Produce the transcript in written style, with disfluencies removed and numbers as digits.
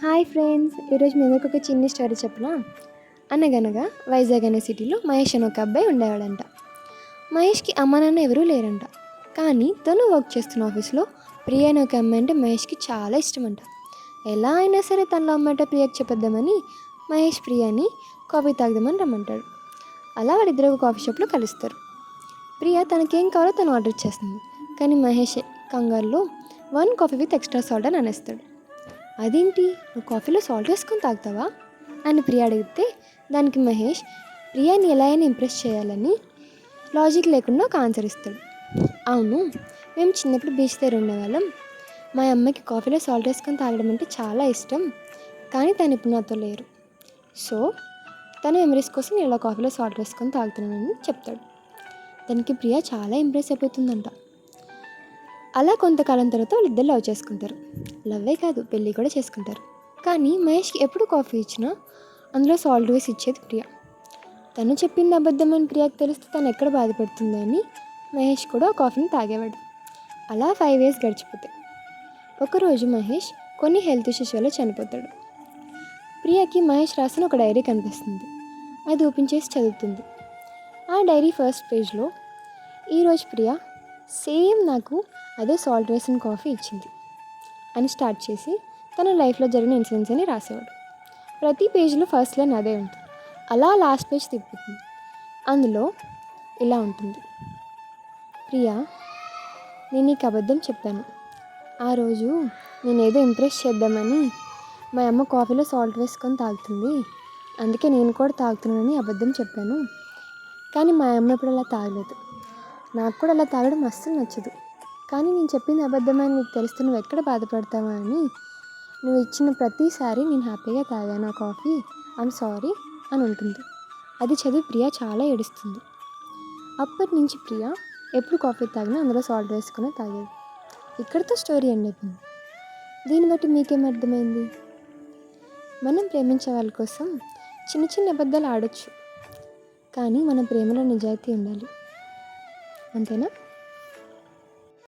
Hi friends, ఈరోజు మీ అందరికి ఒక చిన్న స్టోరీ చెప్పనా. అనగనగా వైజాగ్ అనే సిటీలో మహేష్ అని ఒక అబ్బాయి ఉండేవాడంట. మహేష్కి అమ్మ నాన్న ఎవరూ లేరంట. కానీ తను వర్క్ చేస్తున్న ఆఫీస్లో ప్రియ అనే ఒక అమ్మాయి అంటే మహేష్కి చాలా ఇష్టమంట. ఎలా అయినా సరే తనలో అమ్మాయిట ప్రియకి చెప్పొద్దామని మహేష్ ప్రియని కాఫీ తాగుదామని రమ్మంటాడు. అలా వాడిద్దరు ఒక కాఫీ షాప్లో కలుస్తారు. ప్రియ తనకేం కావాలో తను ఆర్డర్ చేస్తుంది. కానీ మహేష్ కంగారులో 1 కాఫీ విత్ ఎక్స్ట్రా సాల్ట్ అని అనేస్తాడు. అదేంటి, నువ్వు కాఫీలో సాల్ట్ వేసుకొని తాగుతావా అని ప్రియ అడిగితే దానికి మహేష్ ప్రియాని ఎలా అయినా ఇంప్రెస్ చేయాలని లాజిక్ లేకుండా ఒక ఆన్సర్ ఇస్తాడు. అవును, మేము చిన్నప్పుడు బీచ్ దగ్గర ఉండేవాళ్ళం. మా అమ్మకి కాఫీలో సాల్ట్ వేసుకొని తాగడం అంటే చాలా ఇష్టం. కానీ తను ఇప్పుడు నాతో లేరు. సో తన మెమరీస్ కోసం ఇలా కాఫీలో సాల్ట్ వేసుకొని తాగుతున్నానని చెప్తాడు. దానికి ప్రియ చాలా ఇంప్రెస్ అయిపోతుందంట. అలా కొంతకాలం తర్వాత వాళ్ళిద్దరు లవ్ చేసుకుంటారు. లవ్వే కాదు, పెళ్ళి కూడా చేసుకుంటారు. కానీ మహేష్కి ఎప్పుడు కాఫీ ఇచ్చినా అందులో సాల్ట్ వేసి ఇచ్చేది ప్రియ. తను చెప్పింది అబద్ధమని ప్రియకి తెలిస్తే తను ఎక్కడ బాధపడుతుంది అని మహేష్ కూడా కాఫీని తాగేవాడు. అలా 5 years గడిచిపోతాయి. ఒకరోజు మహేష్ కొన్ని హెల్త్ ఇష్యూస్ వల్ల చనిపోతాడు. ప్రియకి మహేష్ రాసిన ఒక డైరీ కనిపిస్తుంది. అది ఓపెన్ చేసి చదువుతుంది. ఆ డైరీ ఫస్ట్ పేజ్లో ఈరోజు ప్రియ సేమ్ నాకు అదే సాల్ట్ వేసిన కాఫీ ఇచ్చింది అని స్టార్ట్ చేసి తన లైఫ్లో జరిగిన ఇన్సిడెంట్స్ అని రాసేవాడు. ప్రతి పేజ్లో ఫస్ట్ లైన్ అదే ఉంటుంది. అలా లాస్ట్ పేజ్ తిప్పుతుంది. అందులో ఇలా ఉంటుంది: ప్రియా, నేను నీకు అబద్ధం చెప్పాను. ఆ రోజు నేను ఏదో ఇంప్రెస్ చేద్దామని మా అమ్మ కాఫీలో సాల్ట్ వేసుకొని తాగుతుంది, అందుకే నేను కూడా తాగుతున్నానని అబద్ధం చెప్పాను. కానీ మా అమ్మ ఇప్పుడు అలా తాగలేదు. నాకు కూడా అలా తాగడం అస్సలు నచ్చదు. కానీ నేను చెప్పింది అబద్ధమని నీకు తెలిస్తే నువ్వు ఎక్కడ బాధపడతావా అని నువ్వు ఇచ్చిన ప్రతిసారి నేను హ్యాపీగా తాగాను ఆ కాఫీ, ఐఎమ్ సారీ అని ఉంటుంది. అది చదివి ప్రియ చాలా ఏడుస్తుంది. అప్పటి నుంచి ప్రియ ఎప్పుడు కాఫీ తాగినా అందులో సాల్ట్ వేసుకుని తాగేది. ఇక్కడితో స్టోరీ ఎండ్ అయిపోయింది. దీన్ని బట్టి మీకేం అర్థమైంది? మనం ప్రేమించే వాళ్ళ కోసం చిన్న చిన్న అబద్ధాలు ఆడొచ్చు, కానీ మన ప్రేమలో నిజాయితీ ఉండాలి. అంతేనా?